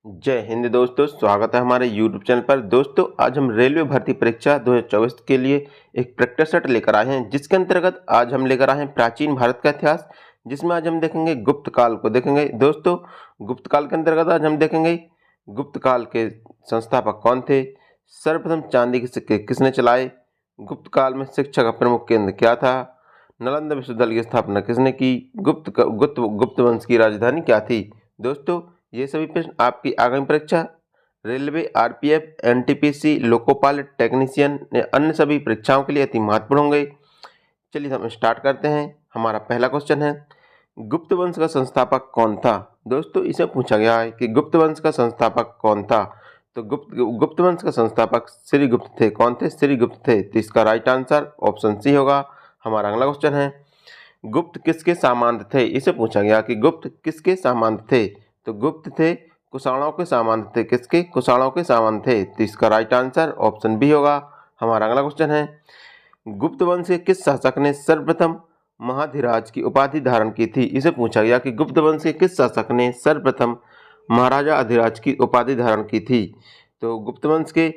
जय हिंद दोस्तों, स्वागत है हमारे YouTube चैनल पर। दोस्तों, आज हम रेलवे भर्ती परीक्षा 2024 के लिए एक प्रैक्टिस सेट लेकर आए हैं, जिसके अंतर्गत आज हम लेकर आए हैं प्राचीन भारत का इतिहास, जिसमें आज हम देखेंगे गुप्त काल को देखेंगे। दोस्तों, गुप्त काल के अंतर्गत आज हम देखेंगे गुप्त काल के संस्थापक कौन थे, सर्वप्रथम चांदी के सिक्के किसने चलाए, गुप्त काल में शिक्षा का प्रमुख केंद्र क्या था, नालंदा विश्वविद्यालय की स्थापना किसने की, गुप्त वंश की राजधानी क्या थी। दोस्तों, ये सभी प्रश्न आपकी आगामी परीक्षा railway, RPF, NTPC, loco pilot, technician या अन्य सभी परीक्षाओं के लिए अति महत्वपूर्ण होंगे। चलिए हम स्टार्ट करते हैं। हमारा पहला क्वेश्चन है, गुप्त वंश का संस्थापक कौन था। दोस्तों, इसे पूछा गया है कि गुप्त वंश का संस्थापक कौन था। तो गुप्त वंश का संस्थापक श्रीगुप्त थे। कौन थे? श्रीगुप्त थे। तो इसका राइट आंसर ऑप्शन सी होगा। हमारा अगला क्वेश्चन है, गुप्त किसके सामंत थे। इसे पूछा गया कि गुप्त किसके सामंत थे। तो गुप्त थे कुषाणों के सामंत थे। किसके? कुषाणों के सामंत थे। तो इसका राइट आंसर ऑप्शन बी होगा। हमारा अगला क्वेश्चन है, गुप्त वंश के किस शासक ने सर्वप्रथम महाधिराज की उपाधि धारण की थी। इसे पूछा गया कि गुप्त वंश के किस शासक ने सर्वप्रथम महाराजा अधिराज की उपाधि धारण की थी। तो गुप्त वंश के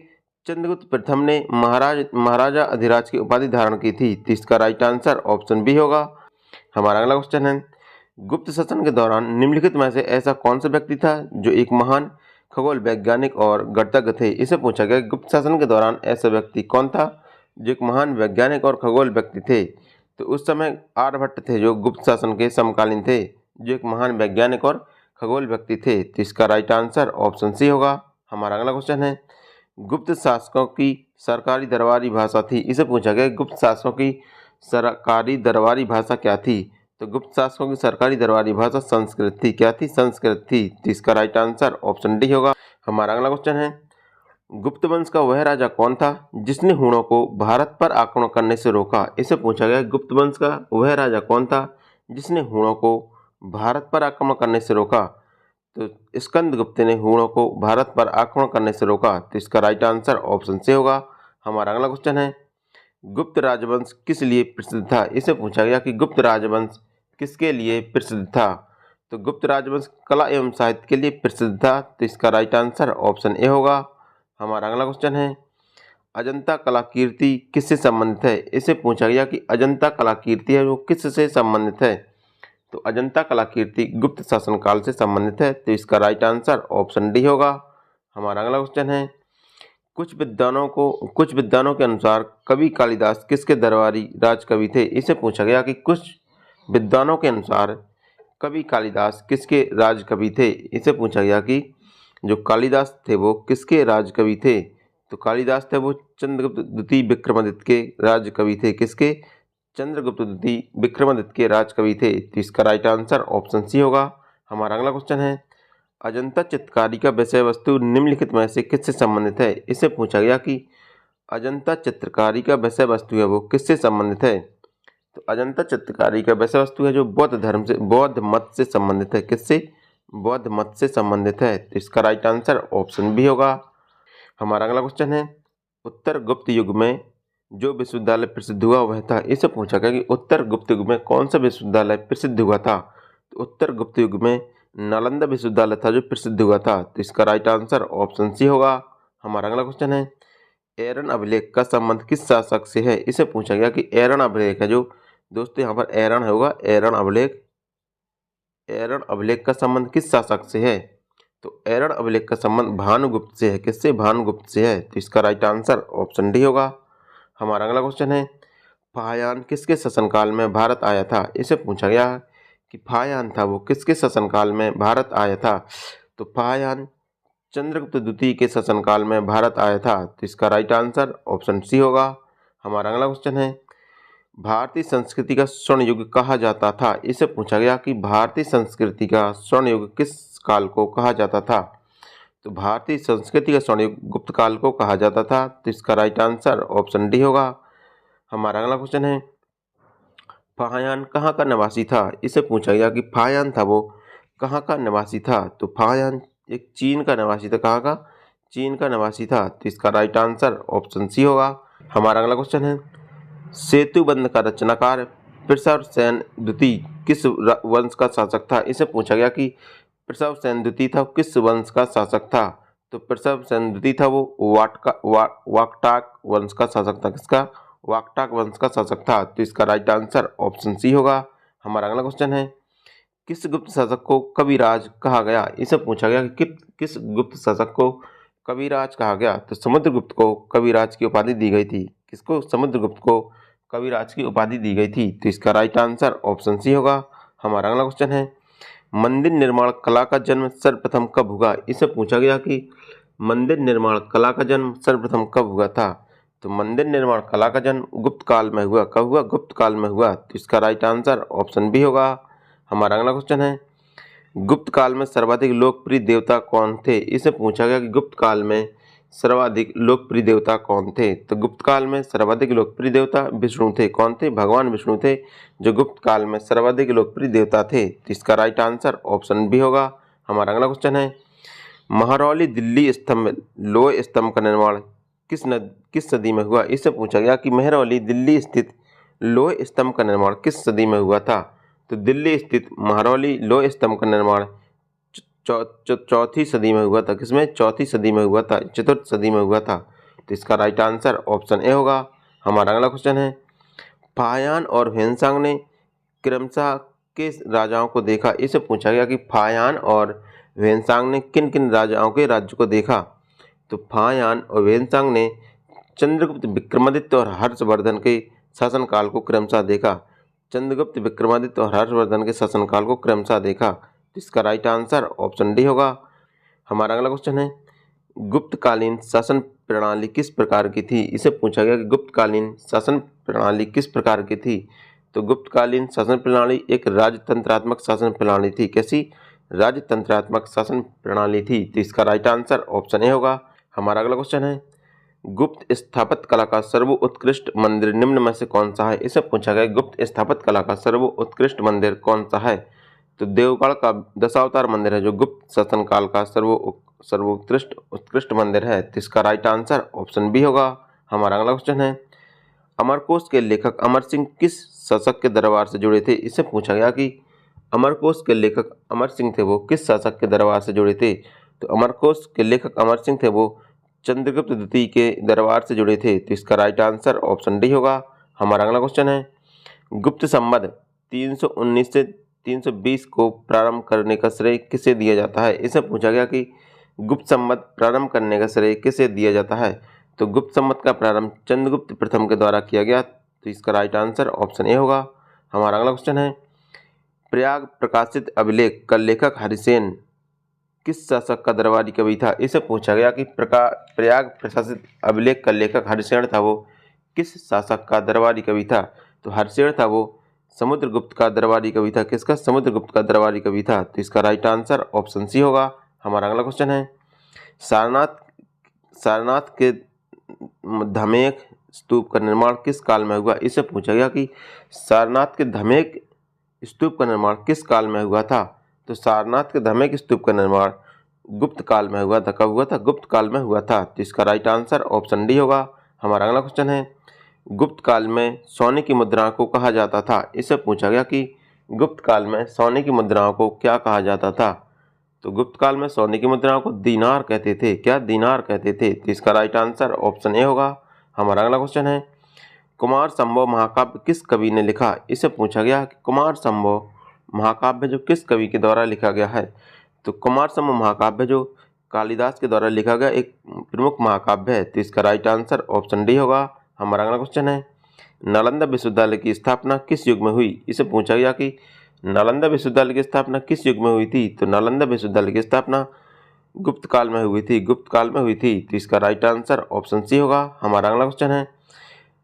चंद्रगुप्त प्रथम ने महाराजा अधिराज की उपाधि धारण की थी। तो इसका राइट आंसर ऑप्शन बी होगा। हमारा अगला क्वेश्चन है, गुप्त शासन के दौरान निम्नलिखित में से ऐसा कौन सा व्यक्ति था जो एक महान खगोल वैज्ञानिक और गणितज्ञ थे। इसे पूछा गया, गुप्त शासन के दौरान ऐसा व्यक्ति कौन था जो एक महान वैज्ञानिक और खगोल व्यक्ति थे। तो उस समय आर्यभट्ट थे जो गुप्त शासन के समकालीन थे, जो एक महान वैज्ञानिक और खगोल व्यक्ति थे। तो इसका राइट आंसर ऑप्शन सी होगा। हमारा अगला क्वेश्चन है, गुप्त शासकों की सरकारी दरबारी भाषा थी। इसे पूछा गया, गुप्त शासकों की सरकारी दरबारी भाषा क्या थी। तो गुप्त शासकों की सरकारी दरबारी भाषा संस्कृत थी। क्या थी? संस्कृत थी। तो इसका राइट आंसर ऑप्शन डी होगा। हमारा अगला क्वेश्चन है, गुप्त वंश का वह राजा कौन था जिसने हूणों को भारत पर आक्रमण करने से रोका। इसे पूछा गया, गुप्त वंश का वह राजा कौन था जिसने हूणों को भारत पर आक्रमण करने से रोका। तो स्कंदगुप्त ने हूणों को भारत पर आक्रमण करने से रोका। तो इसका राइट आंसर ऑप्शन सी होगा। हमारा अगला क्वेश्चन है, गुप्त राजवंश किस लिए प्रसिद्ध था। इसे पूछा गया कि गुप्त राजवंश किसके लिए प्रसिद्ध था। तो गुप्त राजवंश कला एवं साहित्य के लिए प्रसिद्ध था। तो इसका राइट आंसर ऑप्शन ए होगा। हमारा अगला क्वेश्चन है, अजंता कलाकीर्ति किससे संबंधित है। इसे पूछा गया कि अजंता कलाकीर्ति है वो किससे संबंधित है। तो अजंता कलाकीर्ति गुप्त शासन काल से संबंधित है। तो इसका राइट आंसर ऑप्शन डी होगा। हमारा अगला क्वेश्चन है, कुछ विद्वानों के अनुसार कवि कालिदास किसके दरबारी राजकवि थे। इसे पूछा गया कि कुछ विद्वानों के अनुसार कवि कालिदास किसके राजकवि थे। इसे पूछा गया कि जो कालिदास थे वो किसके राजकवि थे। तो कालिदास थे वो चंद्रगुप्त द्वितीय विक्रमादित्य के राजकवि थे। किसके? चंद्रगुप्त द्वितीय विक्रमादित्य के राजकवि थे। तो इसका राइट आंसर ऑप्शन सी होगा। हमारा अगला क्वेश्चन है, अजंता चित्रकारी का विषय वस्तु निम्नलिखित में से किससे संबंधित है। इसे पूछा गया कि अजंता चित्रकारी का विषय वस्तु है वो किससे संबंधित है। तो अजंता चित्रकारी का विषय वस्तु है जो बौद्ध मत से संबंधित है। किससे? बौद्ध मत से संबंधित है। तो इसका राइट आंसर ऑप्शन बी होगा। हमारा अगला क्वेश्चन है, उत्तर गुप्त युग में जो विश्वविद्यालय प्रसिद्ध हुआ वह था। इसे पूछा गया कि उत्तर गुप्त युग में कौन सा विश्वविद्यालय प्रसिद्ध हुआ था। तो उत्तर गुप्त युग में नालंदा विश्वविद्यालय था जो प्रसिद्ध हुआ था। तो इसका राइट आंसर ऑप्शन सी होगा। हमारा अगला क्वेश्चन है, एरन अभिलेख का संबंध किस शासक से है। इसे पूछा गया कि एरन अभिलेख है जो, दोस्तों यहाँ पर एरन होगा, एरन अभिलेख का संबंध किस शासक से है। तो एरन अभिलेख का संबंध भानुगुप्त से है। किससे? भानुगुप्त से है। तो इसका राइट आंसर ऑप्शन डी होगा। हमारा अगला क्वेश्चन है, फाह्यान किसके शासनकाल में भारत आया था। इसे पूछा गया कि फाह्यान था वो किसके शासनकाल में भारत आया था। तो फाह्यान चंद्रगुप्त द्वितीय के शासनकाल में भारत आया था। तो इसका राइट आंसर ऑप्शन सी होगा। हमारा अगला क्वेश्चन है, भारतीय संस्कृति का स्वर्ण युग कहा जाता था। इसे पूछा गया कि भारतीय संस्कृति का स्वर्ण युग किस काल को कहा जाता था। तो भारतीय संस्कृति का स्वर्ण युग गुप्त काल को कहा जाता था। तो इसका राइट आंसर ऑप्शन डी होगा। हमारा अगला क्वेश्चन है, फाह्यान कहाँ का निवासी था। इसे पूछा गया कि फाह्यान था वो कहाँ का निवासी था। तो फाह्यान एक चीन का निवासी था। कहाँ का? चीन का निवासी था। तो इसका राइट आंसर ऑप्शन सी होगा। हमारा अगला क्वेश्चन है, सेतुबंध का रचनाकार पृषरसेन द्वितीय किस वंश का शासक था। इसे पूछा गया कि प्रसवसेन द्वितीय था किस वंश का शासक था? तो प्रसवसेन द्वितीय था वो वाकटाक वंश का शासक था। किसका? वाकटाक वंश का शासक था। तो इसका राइट आंसर ऑप्शन सी होगा। हमारा अगला क्वेश्चन है, किस गुप्त शासक को कविराज कहा गया? इसे पूछा गया कि किस गुप्त शासक को कविराज कहा गया? तो समुद्रगुप्त को कविराज की उपाधि दी गई थी। किसको? समुद्रगुप्त को कविराज की उपाधि दी गई थी। तो इसका राइट आंसर ऑप्शन सी होगा। हमारा अगला क्वेश्चन है, मंदिर निर्माण कला का जन्म सर्वप्रथम कब हुआ? इसे पूछा गया कि मंदिर निर्माण कला का जन्म सर्वप्रथम कब हुआ था? तो मंदिर निर्माण कला का जन्म गुप्त काल में हुआ। कब हुआ? गुप्त काल में हुआ। तो इसका राइट आंसर ऑप्शन बी होगा। हमारा अगला क्वेश्चन है, गुप्त काल में सर्वाधिक लोकप्रिय देवता कौन थे? इसे पूछा गया कि गुप्त काल में सर्वाधिक लोकप्रिय देवता कौन थे? तो गुप्त काल में सर्वाधिक लोकप्रिय देवता विष्णु थे। कौन थे? भगवान विष्णु थे जो गुप्त काल में सर्वाधिक लोकप्रिय देवता थे। तो इसका राइट आंसर ऑप्शन बी होगा। हमारा अगला क्वेश्चन है, महरौली दिल्ली स्तंभ लोह स्तंभ का निर्माण किस सदी में हुआ? इससे पूछा गया कि महरौली दिल्ली स्थित लोह स्तंभ का निर्माण किस सदी में हुआ था? तो दिल्ली स्थित महरौली लोह स्तंभ का निर्माण चौथी सदी में हुआ था। किसमें? चौथी सदी में हुआ था, चतुर्थ सदी में हुआ था। तो इसका राइट आंसर ऑप्शन ए होगा। हमारा अगला क्वेश्चन है, फाहियान और ह्वेनसांग ने क्रमशः किस राजाओं को देखा? इसे पूछा गया कि फाहियान और ह्वेनसांग ने किन किन राजाओं के राज्य को देखा? तो फाहियान और ह्वेनसांग ने चंद्रगुप्त विक्रमादित्य और हर्षवर्धन के शासनकाल को क्रमशः देखा। चंद्रगुप्त विक्रमादित्य और हर्षवर्धन के शासनकाल को क्रमशः देखा। तो इसका राइट आंसर ऑप्शन डी होगा। हमारा अगला क्वेश्चन है, गुप्तकालीन शासन प्रणाली किस प्रकार की थी? इसे पूछा गया कि गुप्तकालीन शासन प्रणाली किस प्रकार की थी? तो गुप्तकालीन शासन प्रणाली एक राजतंत्रात्मक शासन प्रणाली थी। कैसी? राजतंत्रात्मक शासन प्रणाली थी। तो इसका राइट आंसर ऑप्शन ए होगा। हमारा अगला क्वेश्चन है, गुप्त स्थापत्य कला का सर्वोत्कृष्ट मंदिर निम्न में से कौन सा है? इसे पूछा गया गुप्त स्थापत्य कला का सर्वोत्कृष्ट मंदिर कौन सा है? तो देवगढ़ का दशावतार मंदिर है जो गुप्त शासनकाल का उत्कृष्ट मंदिर है। तो इसका राइट आंसर ऑप्शन बी होगा। हमारा अगला क्वेश्चन है, अमरकोश के लेखक अमर सिंह किस शासक के दरबार से जुड़े थे? इससे पूछा गया कि अमरकोश के लेखक अमर सिंह थे वो किस शासक के दरबार से जुड़े थे? तो अमरकोश के लेखक अमर सिंह थे वो चंद्रगुप्त द्वितीय के दरबार से जुड़े थे। तो इसका राइट आंसर ऑप्शन डी होगा। हमारा अगला क्वेश्चन है, गुप्त संवत 319 से 320 को प्रारंभ करने का श्रेय किसे दिया जाता है? इसे पूछा गया कि गुप्त संवत प्रारंभ करने का श्रेय किसे दिया जाता है? तो गुप्त संवत का प्रारंभ चंद्रगुप्त प्रथम के द्वारा किया गया। तो इसका राइट आंसर ऑप्शन ए होगा। हमारा अगला क्वेश्चन है, प्रयाग प्रकाशित अभिलेख का लेखक हरिसेन किस शासक का दरबारी कवि था? इसे पूछा गया कि प्रयाग प्रकाशित अभिलेख का लेखक हरिसेन था वो किस शासक का दरबारी कवि था? तो हरिसेन था वो समुद्रगुप्त का दरबारी कवि था। किसका? समुद्रगुप्त का दरबारी कवि था। तो इसका राइट आंसर ऑप्शन सी होगा। हमारा अगला क्वेश्चन है, सारनाथ के धमेक स्तूप का निर्माण किस काल में हुआ? इससे पूछा गया कि सारनाथ के धमेक स्तूप का निर्माण किस काल में हुआ था? तो सारनाथ के धमेक स्तूप का निर्माण गुप्त काल में हुआ था। कब हुआ था? गुप्त काल में हुआ था। तो इसका राइट आंसर ऑप्शन डी होगा। हमारा अगला क्वेश्चन है, गुप्त काल में सोने की मुद्राओं को कहा जाता था। इससे पूछा गया कि गुप्त काल में सोने की मुद्राओं को क्या कहा जाता था? तो गुप्त काल में सोने की मुद्राओं को दीनार कहते थे। क्या? दीनार कहते थे। तो इसका राइट आंसर ऑप्शन ए होगा। हमारा अगला क्वेश्चन है, कुमार संभव महाकाव्य किस कवि ने लिखा? इससे पूछा गया कि कुमार संभव महाकाव्य जो किस कवि के द्वारा लिखा गया है? तो कुमार संभव महाकाव्य जो कालिदास के द्वारा लिखा गया एक प्रमुख महाकाव्य है। तो इसका राइट आंसर ऑप्शन डी होगा। हमारा अगला क्वेश्चन है, नालंदा विश्वविद्यालय की स्थापना किस युग में हुई? इसे पूछा गया कि नालंदा विश्वविद्यालय की स्थापना किस युग में हुई थी? तो नालंदा विश्वविद्यालय की स्थापना गुप्त काल में हुई थी। गुप्त काल में हुई थी। तो इसका राइट आंसर ऑप्शन सी होगा। हमारा अगला क्वेश्चन है,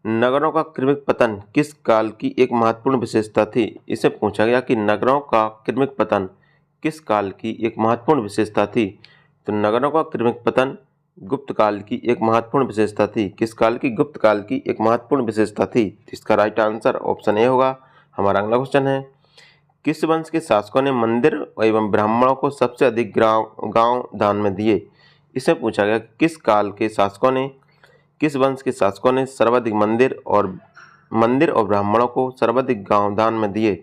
नगरों का क्रमिक पतन किस काल की एक महत्वपूर्ण विशेषता थी? इसे पूछा गया कि नगरों का क्रमिक पतन किस काल की एक महत्वपूर्ण विशेषता थी? तो नगरों का क्रमिक पतन गुप्त काल की एक महत्वपूर्ण विशेषता थी। किस काल की? गुप्त काल की एक महत्वपूर्ण विशेषता थी। इसका राइट आंसर ऑप्शन ए होगा। हमारा अगला क्वेश्चन है, किस वंश के शासकों ने मंदिर एवं ब्राह्मणों को सबसे अधिक गांव दान में दिए? इसे पूछा गया कि किस वंश के शासकों ने सर्वाधिक मंदिर और ब्राह्मणों को सर्वाधिक गांव दान में दिए?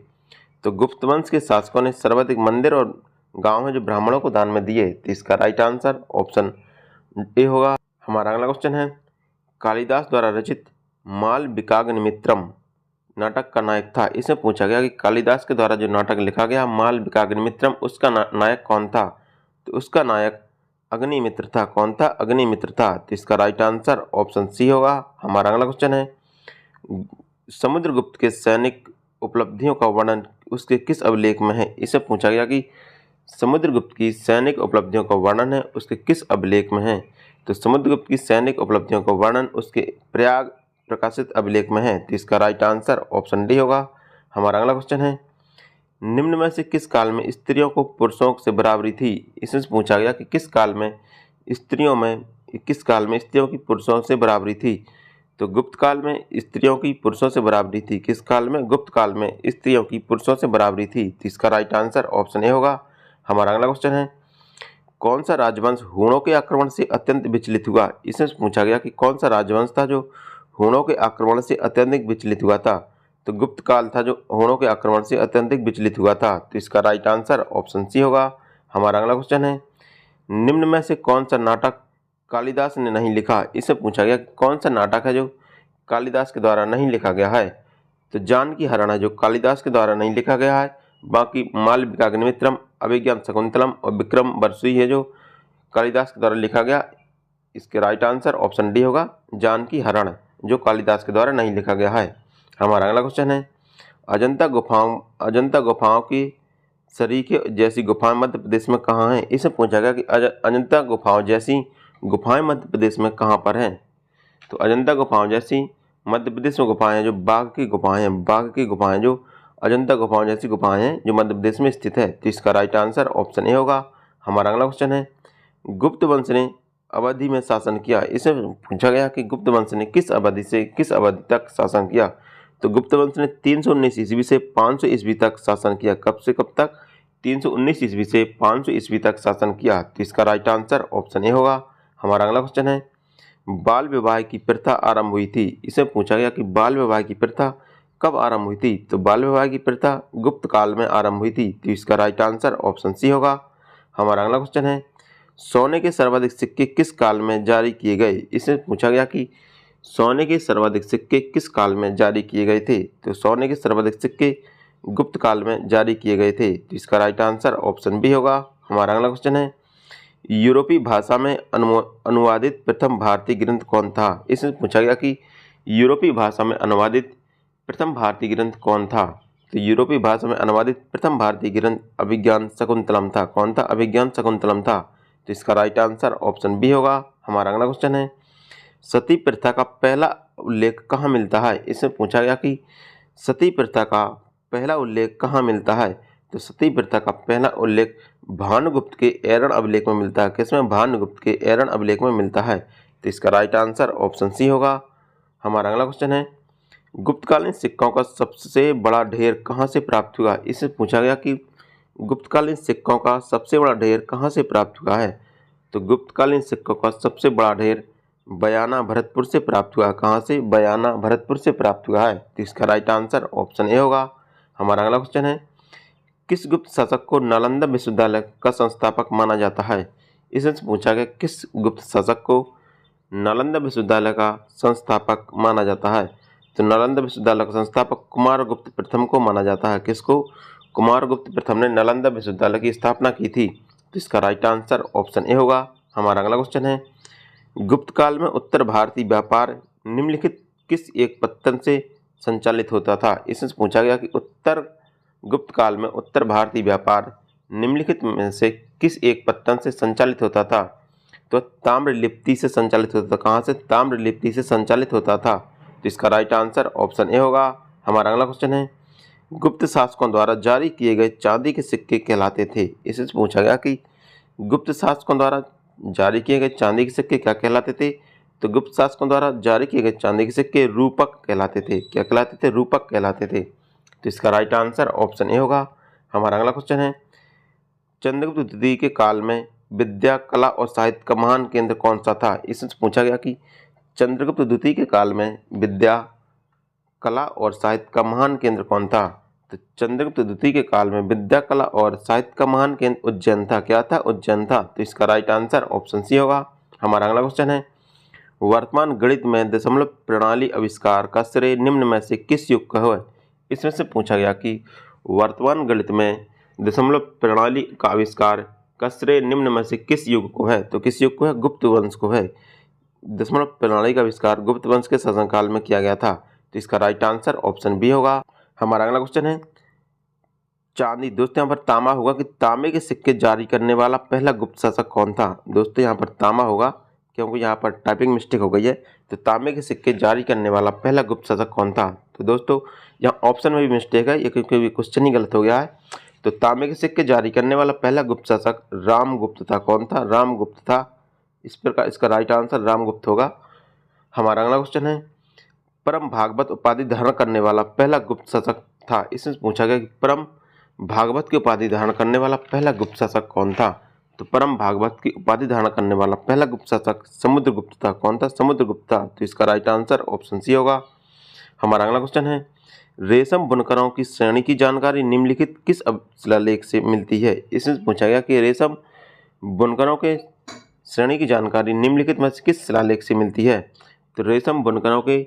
तो गुप्त वंश के शासकों ने सर्वाधिक मंदिर और गांव हैं जो ब्राह्मणों को दान में दिए। तो इसका राइट आंसर ऑप्शन ए होगा। हमारा अगला क्वेश्चन है, कालिदास द्वारा रचित मालविकाग्निमित्रम नाटक का नायक था। इसमें पूछा गया कि कालिदास के द्वारा जो नाटक लिखा गया मालविकाग्निमित्रम, उसका नायक कौन था। तो उसका नायक अग्निमित्र था। कौन था? अग्निमित्र था। तो इसका राइट आंसर ऑप्शन सी होगा। हमारा अगला क्वेश्चन है, समुद्रगुप्त के सैनिक उपलब्धियों का वर्णन उसके किस अभिलेख में है। इसे पूछा गया कि समुद्रगुप्त की सैनिक उपलब्धियों का वर्णन है उसके किस अभिलेख में है। तो समुद्रगुप्त की सैनिक उपलब्धियों का वर्णन उसके प्रयाग प्रकाशित अभिलेख में है। तो इसका राइट आंसर ऑप्शन डी होगा। हमारा अगला क्वेश्चन है, निम्न में से किस काल में स्त्रियों को पुरुषों से बराबरी थी। इसमें पूछा गया कि किस काल में स्त्रियों की पुरुषों से बराबरी थी। तो गुप्त काल में स्त्रियों की पुरुषों से बराबरी थी। किस काल में? गुप्त काल में स्त्रियों की पुरुषों से बराबरी थी। तो इसका राइट आंसर ऑप्शन ए होगा। हमारा अगला क्वेश्चन है, कौन सा राजवंश हूणों के आक्रमण से अत्यंत विचलित हुआ। इसमें पूछा गया कि कौन सा राजवंश था जो हूणों के आक्रमण से अत्यधिक विचलित हुआ था। तो गुप्त काल था जो हूणों के आक्रमण से अत्यधिक विचलित हुआ था। तो इसका राइट आंसर ऑप्शन सी होगा। हमारा अगला क्वेश्चन है, निम्न में से कौन सा नाटक कालिदास ने नहीं लिखा। इससे पूछा गया कि कौन सा नाटक है जो कालिदास के द्वारा नहीं लिखा गया है। तो जानकी हरण है जो कालिदास के द्वारा नहीं लिखा गया है। बाकी मालविकाग्निमित्रम, अभिज्ञान शकुंतलम और विक्रम बरसुई है जो कालिदास के द्वारा लिखा गया। इसके राइट आंसर ऑप्शन डी होगा, जानकी हरण जो कालिदास के द्वारा नहीं लिखा गया है। हमारा अगला क्वेश्चन है, अजंता गुफाओं की सरीखे जैसी गुफाएं मध्य प्रदेश में कहाँ हैं। इसे पूछा गया कि अजंता गुफाओं जैसी गुफाएं मध्य प्रदेश में कहाँ पर हैं। तो अजंता गुफाओं जैसी मध्य प्रदेश में गुफाएं हैं जो बाघ की गुफाएं जो अजंता गुफाओं जैसी गुफाएं हैं जो मध्य प्रदेश में स्थित है। तो इसका राइट आंसर ऑप्शन ए होगा। हमारा अगला क्वेश्चन है, गुप्त वंश ने अवधि में शासन किया। इसे पूछा गया कि गुप्त वंश ने किस अवधि से किस अवधि तक शासन किया। तो गुप्त वंश ने 319 ईस्वी से 500 ईस्वी तक शासन किया। कब से कब तक? 319 ईस्वी से 500 ईस्वी तक शासन किया। तो इसका राइट आंसर ऑप्शन ए होगा। हमारा अगला क्वेश्चन है, बाल विवाह की प्रथा आरंभ हुई थी। इसे पूछा गया कि बाल विवाह की प्रथा कब आरंभ हुई थी। तो बाल विवाह की प्रथा गुप्त काल में आरंभ हुई थी। तो इसका राइट आंसर ऑप्शन सी होगा। हमारा अगला क्वेश्चन है, सोने के सर्वाधिक सिक्के किस काल में जारी किए गए। इसे पूछा गया कि सोने के सर्वाधिक सिक्के किस काल में जारी किए गए थे। तो सोने के सर्वाधिक सिक्के गुप्त काल में जारी किए गए थे। तो इसका राइट आंसर ऑप्शन बी होगा। हमारा अगला क्वेश्चन है, यूरोपीय भाषा में अनुवादित प्रथम भारतीय ग्रंथ कौन था। इसमें पूछा गया कि यूरोपीय भाषा में अनुवादित प्रथम भारतीय ग्रंथ कौन था। तो यूरोपीय भाषा में अनुवादित प्रथम भारतीय ग्रंथ अभिज्ञान शकुंतलम था। कौन था? अभिज्ञान शकुंतलम था। तो इसका राइट आंसर ऑप्शन बी होगा। हमारा अगला क्वेश्चन है, सती प्रथा का पहला उल्लेख कहाँ मिलता है। इसमें पूछा गया कि सती प्रथा का पहला उल्लेख कहाँ मिलता है। तो सती प्रथा का पहला उल्लेख भानुगुप्त के ऐरण अभिलेख में मिलता है। किसमें? भानुगुप्त के ऐरण अभिलेख में मिलता है। तो इसका राइट आंसर ऑप्शन सी होगा। हमारा अगला क्वेश्चन है, गुप्तकालीन सिक्कों का सबसे बड़ा ढेर कहाँ से प्राप्त हुआ। इससे पूछा गया कि गुप्तकालीन सिक्कों का सबसे बड़ा ढेर कहाँ से प्राप्त हुआ है। तो गुप्तकालीन सिक्कों का सबसे बड़ा ढेर बयाना भरतपुर से प्राप्त हुआ। कहाँ से? बयाना भरतपुर से प्राप्त हुआ है। तो इसका राइट आंसर ऑप्शन ए होगा। हमारा अगला क्वेश्चन है, किस गुप्त शासक को नालंदा विश्वविद्यालय का संस्थापक माना जाता है। इससे पूछा गया किस गुप्त शासक को नालंदा विश्वविद्यालय का संस्थापक माना जाता है। तो नालंदा विश्वविद्यालय का संस्थापक कुमारगुप्त प्रथम को माना जाता है। किसको? कुमारगुप्त प्रथम ने नालंदा विश्वविद्यालय की स्थापना की थी। तो इसका राइट आंसर ऑप्शन ए होगा। हमारा अगला क्वेश्चन है, गुप्त काल में उत्तर भारतीय व्यापार निम्नलिखित किस एक पत्तन से संचालित होता था। इससे पूछा गया कि गुप्त काल में उत्तर भारतीय व्यापार निम्नलिखित में से किस एक पत्तन से संचालित होता था। तो ताम्रलिप्ति से संचालित होता था। कहाँ से? ताम्रलिप्ति से संचालित होता था। तो इसका राइट आंसर ऑप्शन ए होगा। हमारा अगला क्वेश्चन है, गुप्त शासकों द्वारा जारी किए गए चांदी के सिक्के कहलाते थे। इससे पूछा गया कि गुप्त शासकों द्वारा जारी किए गए चांदी के सिक्के क्या कहलाते थे। तो गुप्त शासकों द्वारा जारी किए गए चांदी के सिक्के रूपक कहलाते थे। क्या कहलाते थे? रूपक कहलाते थे। तो इसका राइट आंसर ऑप्शन ए होगा। हमारा अगला क्वेश्चन है, चंद्रगुप्त द्वितीय के काल में विद्या, कला और साहित्य का महान केंद्र कौन सा था। इससे पूछा गया कि चंद्रगुप्त द्वितीय के काल में विद्या, कला और साहित्य का महान केंद्र कौन था। तो चंद्रगुप्त द्वितीय के काल में विद्या कला और साहित्य का महान केंद्र उज्जैन था। क्या था? उज्जैन था। तो इसका राइट आंसर ऑप्शन सी होगा। हमारा अगला क्वेश्चन है, वर्तमान गणित में दशमलव प्रणाली आविष्कार का श्रेय निम्न में से किस युग का है? इसमें से पूछा गया कि वर्तमान गणित में दशमलव प्रणाली का आविष्कार का श्रेय निम्न में से किस युग को है? तो किस युग को है? गुप्त वंश को है। दशमलव प्रणाली का आविष्कार गुप्त वंश के शासनकाल में किया गया था। तो इसका राइट आंसर ऑप्शन बी होगा। हमारा अगला क्वेश्चन है, चांदी। दोस्तों यहाँ पर तांबा होगा कि तांबे के सिक्के जारी करने वाला पहला गुप्त शासक कौन था? दोस्तों यहाँ पर तांबा होगा क्योंकि यहाँ पर टाइपिंग मिस्टेक हो गई है। तो तांबे के सिक्के जारी करने वाला पहला गुप्त शासक कौन था? तो दोस्तों यहाँ ऑप्शन में भी मिस्टेक है, ये क्योंकि क्वेश्चन ही गलत हो गया है। तो तांबे के सिक्के जारी करने वाला पहला गुप्त शासक रामगुप्त था। कौन था? रामगुप्त था। इस प्रकार इसका राइट आंसर रामगुप्त होगा। हमारा अगला क्वेश्चन है, परम भागवत उपाधि धारण करने वाला पहला गुप्त शासक था। इसमें पूछा गया कि परम भागवत की उपाधि धारण करने वाला पहला गुप्त शासक कौन था? तो परम भागवत की उपाधि धारण करने वाला पहला गुप्त शासक समुद्रगुप्त था। कौन था? समुद्रगुप्त था। तो इसका राइट आंसर ऑप्शन सी होगा। हमारा अगला क्वेश्चन है, रेशम बुनकरों की श्रेणी की जानकारी निम्नलिखित किस शिलालेख से मिलती है? इसमें पूछा गया कि रेशम बुनकरों के श्रेणी की जानकारी निम्नलिखित में से किस शिलालेख से मिलती है? तो रेशम बुनकरों के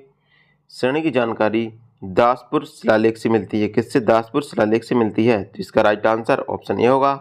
श्रेणी की जानकारी दासपुर शिलालेख से मिलती है। किससे? दासपुर शिलालेख से मिलती है। तो इसका राइट आंसर ऑप्शन ए होगा।